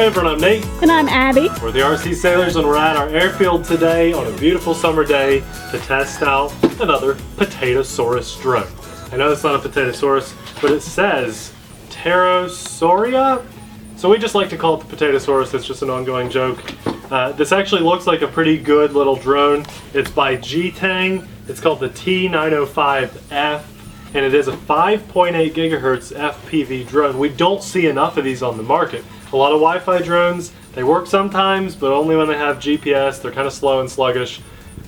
Hey everyone, I'm Nate. And I'm Abby. We're the RC Sailors and we're at our airfield today on a beautiful summer day to test out another Potatosaurus drone. I know it's not a Potatosaurus, but it says Pterosauria. So we just like to call it the Potatosaurus. It's just an ongoing joke. This actually looks like a pretty good little drone. It's by GTENG. It's called the T905F. And it is a 5.8 GHz FPV drone. We don't see enough of these on the market. A lot of Wi-Fi drones, they work sometimes, but only when they have GPS. They're kind of slow and sluggish.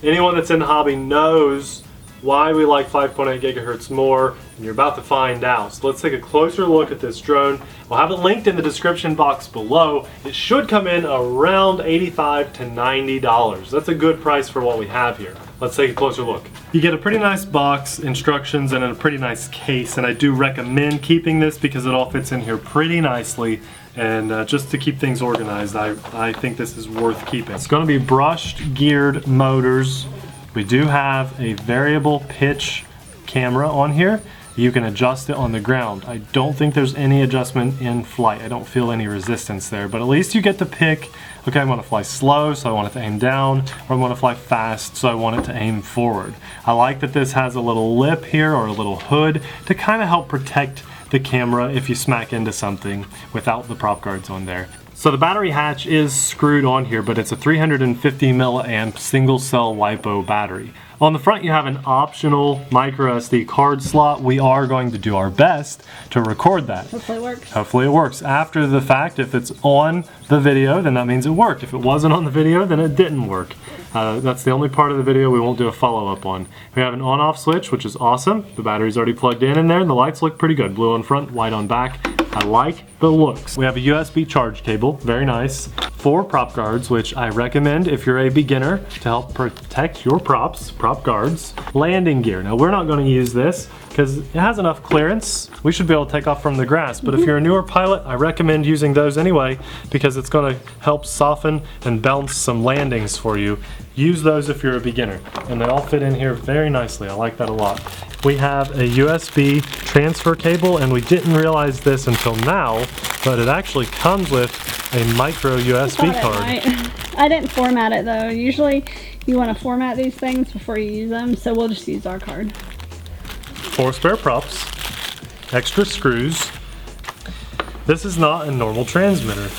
Anyone that's in the hobby knows why we like 5.8 GHz more, and you're about to find out. So let's take a closer look at this drone. We'll have it linked in the description box below. It should come in around $85 to $90. That's a good price for what we have here. Let's take a closer look. You get a pretty nice box, instructions, and a pretty nice case, and I do recommend keeping this because it all fits in here pretty nicely. And just to keep things organized, I think this is worth keeping. It's going to be brushed geared motors. We do have a variable pitch camera on here. You can adjust it on the ground. I don't think there's any adjustment in flight. I don't feel any resistance there, but at least you get to pick, okay, I want to fly slow, so I want it to aim down, or I want to fly fast, so I want it to aim forward. I like that this has a little lip here, or a little hood, to kind of help protect the camera if you smack into something without the prop guards on there. So the battery hatch is screwed on here, but it's a 350 milliamp single cell LiPo battery. On the front you have an optional micro SD card slot. We are going to do our best to record that. Hopefully it works. Hopefully it works. After the fact, if it's on the video, then that means it worked. If it wasn't on the video, then it didn't work. That's the only part of the video we won't do a follow-up on. We have an on-off switch, which is awesome. The battery's already plugged in there, and the lights look pretty good. Blue on front, white on back. I like the looks. We have a USB charge cable, very nice. 4 prop guards, which I recommend if you're a beginner to help protect your props, prop guards. Landing gear. Now we're not going to use this because it has enough clearance. We should be able to take off from the grass, but if you're a newer pilot, I recommend using those anyway because it's going to help soften and bounce some landings for you. Use those if you're a beginner, and they all fit in here very nicely. I like that a lot. We have a USB transfer cable, and we didn't realize this until now, but it actually comes with a micro USB card. I didn't format it though. Usually you want to format these things before you use them, so we'll just use our card. 4 spare props, extra screws. This is not a normal transmitter.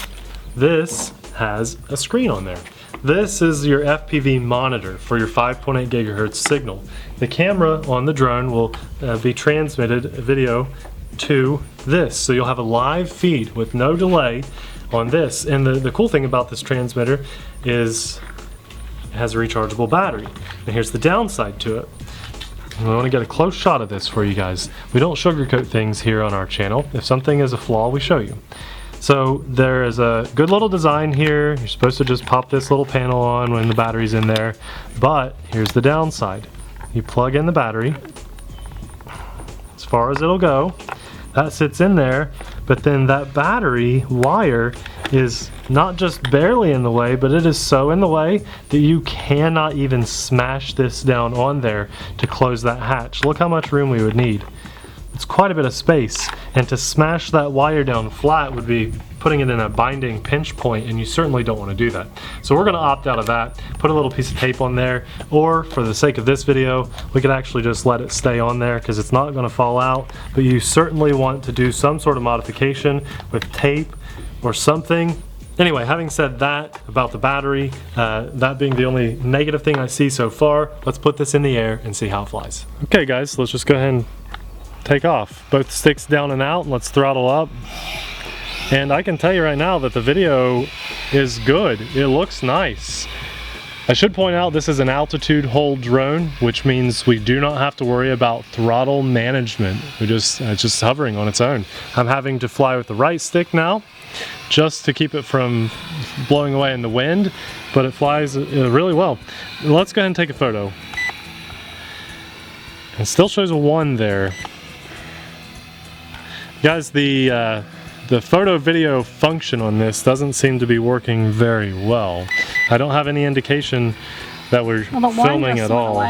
This has a screen on there. This is your FPV monitor for your 5.8 GHz signal. The camera on the drone will be transmitted video to this, so you'll have a live feed with no delay on this. And the cool thing about this transmitter is it has a rechargeable battery. And here's the downside to it. I want to get a close shot of this for you guys. We don't sugarcoat things here on our channel. If something is a flaw, we show you. So there is a good little design here. You're supposed to just pop this little panel on when the battery's in there. But here's the downside. You plug in the battery, as far as it'll go. That sits in there, but then that battery wire is not just barely in the way, but it is so in the way that you cannot even smash this down on there to close that hatch. Look how much room we would need. It's quite a bit of space, and to smash that wire down flat would be putting it in a binding pinch point, and you certainly don't want to do that. So we're going to opt out of that, put a little piece of tape on there, or for the sake of this video, we could actually just let it stay on there because it's not going to fall out, but you certainly want to do some sort of modification with tape or something. Anyway, having said that about the battery, that being the only negative thing I see so far, let's put this in the air and see how it flies. Okay guys, let's just go ahead and take off. Both sticks down and out, and let's throttle up. And I can tell you right now that the video is good. It looks nice. I should point out this is an altitude hold drone, which means we do not have to worry about throttle management. It's just hovering on its own. I'm having to fly with the right stick now, just to keep it from blowing away in the wind, but it flies really well. Let's go ahead and take a photo. It still shows a 1 there. Guys, the photo video function on this doesn't seem to be working very well. I don't have any indication that we're filming at all.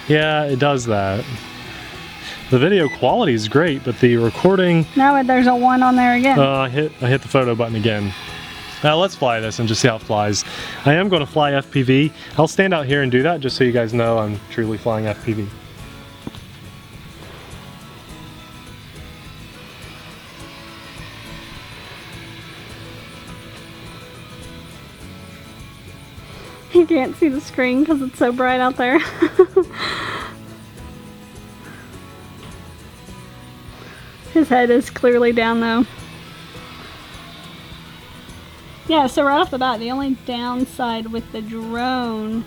Yeah, it does that. The video quality is great, but the recording... Now there's a 1 on there again. I hit the photo button again. Now let's fly this and just see how it flies. I am going to fly FPV. I'll stand out here and do that just so you guys know I'm truly flying FPV. You can't see the screen because it's so bright out there. His head is clearly down though. Yeah, so right off the bat, the only downside with the drone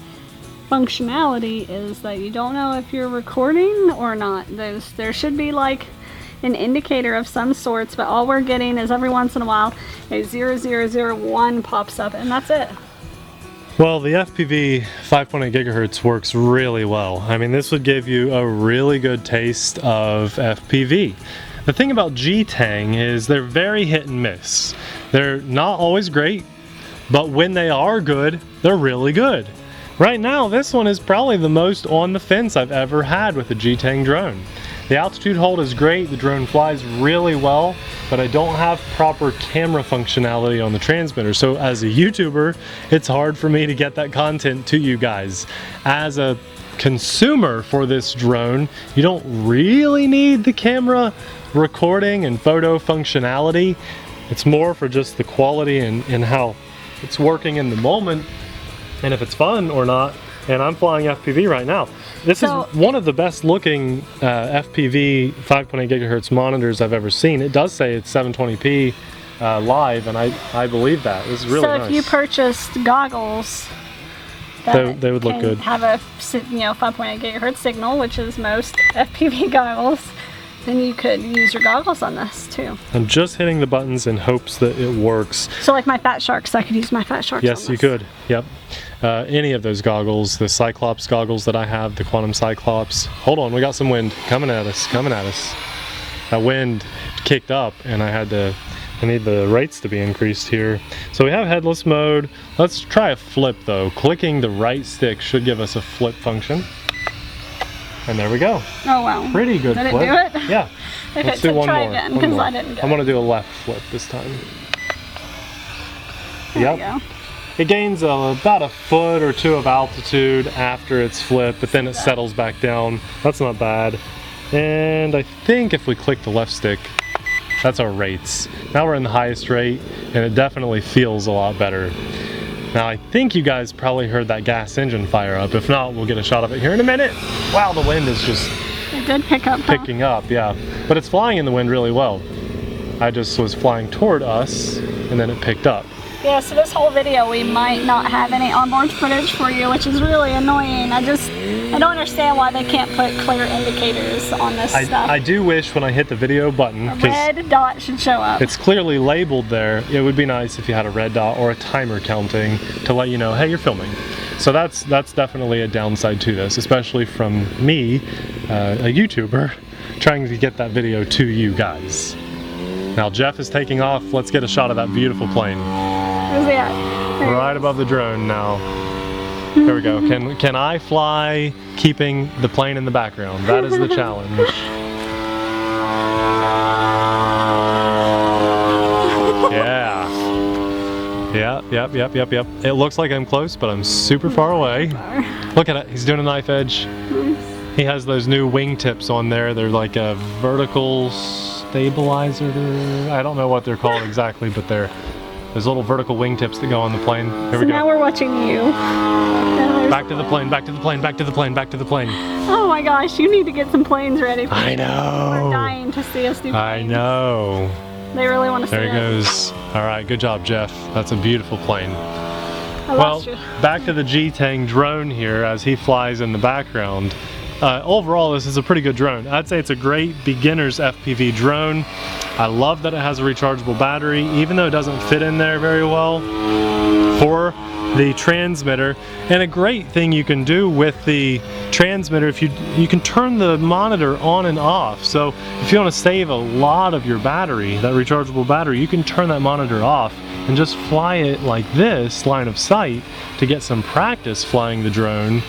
functionality is that you don't know if you're recording or not. There should be like an indicator of some sorts, but all we're getting is every once in a while a 0001 pops up, and that's it. Well, the FPV 5.8 gigahertz works really well. I mean, this would give you a really good taste of FPV. The thing about GTENG is they're very hit and miss. They're not always great, but when they are good, they're really good. Right now, this one is probably the most on the fence I've ever had with a GTENG drone. The altitude hold is great, the drone flies really well, but I don't have proper camera functionality on the transmitter. So as a YouTuber, it's hard for me to get that content to you guys. As a consumer for this drone, you don't really need the camera recording and photo functionality. It's more for just the quality and how it's working in the moment and if it's fun or not. And I'm flying FPV right now. This is one of the best looking FPV 5.8 gigahertz monitors I've ever seen. It does say it's 720p live, and I believe that. It's really nice. So if you purchased goggles, they would look good. Have a 5.8 gigahertz signal, which is most FPV goggles, then you could use your goggles on this too. I'm just hitting the buttons in hopes that it works. So like my Fat Sharks, I could use my Fat Sharks on this. Yes, you could. Yep. Any of those goggles, the Cyclops goggles that I have, the Quantum Cyclops. Hold on, we got some wind coming at us, That wind kicked up and I need the rates to be increased here. So we have headless mode. Let's try a flip though. Clicking the right stick should give us a flip function. And there we go. Oh wow. Pretty good flip. Did it do it? Yeah. Okay, let's do one try more. again, because I didn't get I'm gonna do a left flip this time. There we go. It gains about a foot or two of altitude after it's flipped, but then it settles back down. That's not bad. And I think if we click the left stick, that's our rates. Now we're in the highest rate, and it definitely feels a lot better. Now I think you guys probably heard that gas engine fire up. If not, we'll get a shot of it here in a minute. Wow, the wind is just it did pick up, picking up, yeah. But it's flying in the wind really well. I just was flying toward us, and then it picked up. Yeah, so this whole video we might not have any onboard footage for you, which is really annoying. I don't understand why they can't put clear indicators on this stuff. I do wish when I hit the video button, a red dot should show up. It's clearly labeled there. It would be nice if you had a red dot or a timer counting to let you know, hey, you're filming. So that's definitely a downside to this, especially from me, a YouTuber, trying to get that video to you guys. Now Jeff is taking off. Let's get a shot of that beautiful plane. Where's he at? Right above the drone now. There we go. Can I fly keeping the plane in the background? That is the challenge. Yeah. Yep. It looks like I'm close, but I'm super far away. Look at it. He's doing a knife edge. He has those new wingtips on there. They're like a vertical stabilizer. I don't know what they're called exactly, but they're those little vertical wingtips that go on the plane. Here we go. Now we're watching you. Back to the plane, back to the plane, back to the plane, back to the plane. Oh my gosh, you need to get some planes ready. I know. We're dying to see us do planes. I know. They really want to see There he us. goes. All right, good job, Jeff. That's a beautiful plane. I lost you. Back to the GTENG drone here as he flies in the background. Overall, this is a pretty good drone. I'd say it's a great beginner's FPV drone. I love that it has a rechargeable battery, even though it doesn't fit in there very well for the transmitter. And a great thing you can do with the transmitter, if you can turn the monitor on and off. So if you want to save a lot of your battery, that rechargeable battery, you can turn that monitor off and just fly it like this, line of sight, to get some practice flying the drone.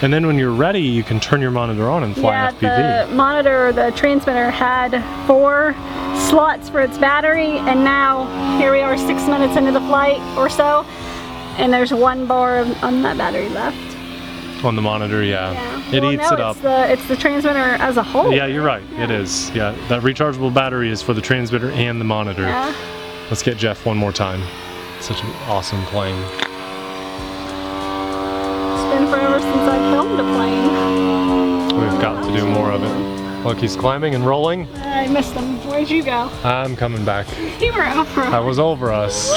And then when you're ready, you can turn your monitor on and fly FPV. The monitor, the transmitter had 4 slots for its battery, and now here we are 6 minutes into the flight or so, and there's 1 bar on that battery left. On the monitor, yeah. It Well, eats no, it up. It's the transmitter as a whole. Yeah, you're right. It is. Yeah, that rechargeable battery is for the transmitter and the monitor. Yeah. Let's get Jeff one more time. Such an awesome plane. It's been forever since I've filmed a plane. We've got to do more of it. Look, he's climbing and rolling. I missed him. Where'd you go? I'm coming back. You were over. I was over us.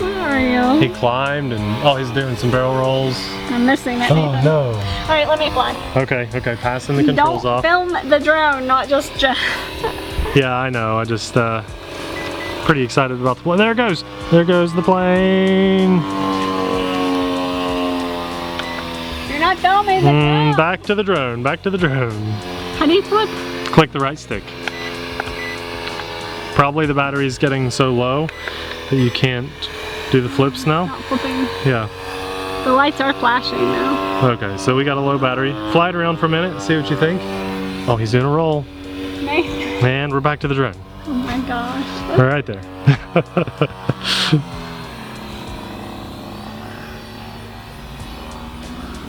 Where are you? He climbed and, oh, he's doing some barrel rolls. I'm missing it. Oh, Nathan. no. Alright, let me fly. Okay, passing the controls Don't off. film the drone, not just Jeff. Yeah, I know. I just, pretty excited about the plane. There it goes. There goes the plane. You're not filming the drone. Back to the drone. Back to the drone. How do you flip? Click the right stick. Probably the battery's getting so low that you can't do the flips now. Not flipping. Yeah. The lights are flashing now. Okay, so we got a low battery. Fly it around for a minute, see what you think. Oh, he's doing a roll. Nice. And we're back to the drone. Oh my gosh. We're right there.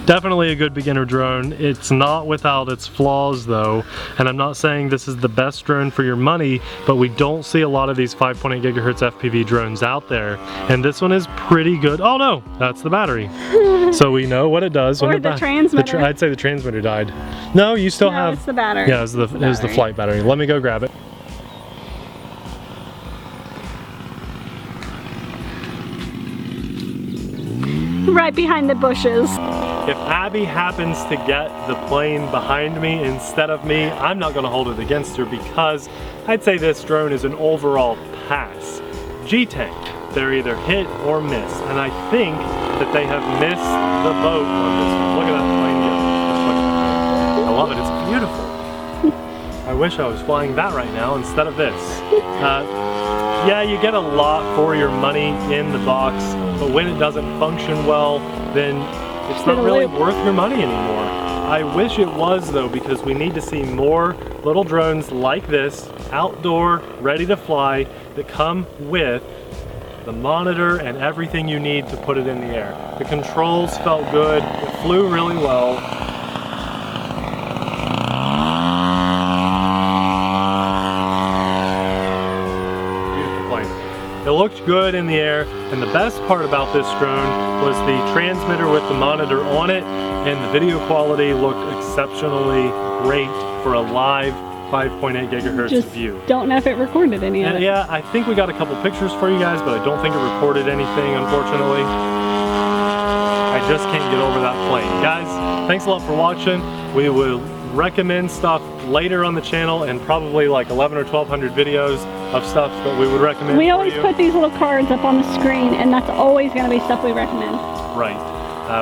Definitely a good beginner drone. It's not without its flaws though, and I'm not saying this is the best drone for your money, but we don't see a lot of these 5.8 GHz FPV drones out there, and this one is pretty good. Oh no, that's the battery. So we know what it does when Or it the transmitter. I'd say the transmitter died. No, you still No, have. it's the battery. Yeah, it was the flight battery. Let me go grab it. Right behind the bushes. If Abby happens to get the plane behind me instead of me, I'm not gonna hold it against her because I'd say this drone is an overall pass. GTENG, they're either hit or miss, and I think that they have missed the boat on this one. Look at that plane go. I love it, it's beautiful. I wish I was flying that right now instead of this. Yeah, you get a lot for your money in the box, but when it doesn't function well, then it's not really worth your money anymore. I wish it was though, because we need to see more little drones like this, outdoor, ready to fly, that come with the monitor and everything you need to put it in the air. The controls felt good, it flew really well. It looked good in the air, and the best part about this drone was the transmitter with the monitor on it, and the video quality looked exceptionally great for a live 5.8 gigahertz Just view. Don't know if it recorded any of it. Yeah, I think we got a couple pictures for you guys, but I don't think it recorded anything, unfortunately. I just can't get over that plane. Guys, thanks a lot for watching. We will recommend stuff later on the channel, and probably like 11 or 1200 videos of stuff that we would recommend. We always put these little cards up on the screen, and that's always going to be stuff we recommend. Right.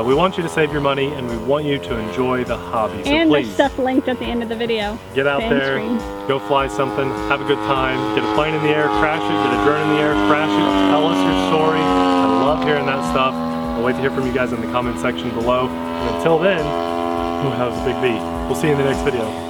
We want you to save your money, and we want you to enjoy the hobby. So and please, the stuff linked at the end of the video. get out there, go fly something, have a good time, get a plane in the air, crash it, get a drone in the air, crash it, tell us your story. I love hearing that stuff. I'll wait to hear from you guys in the comment section below. And until then, that was a big B. We'll see you in the next video.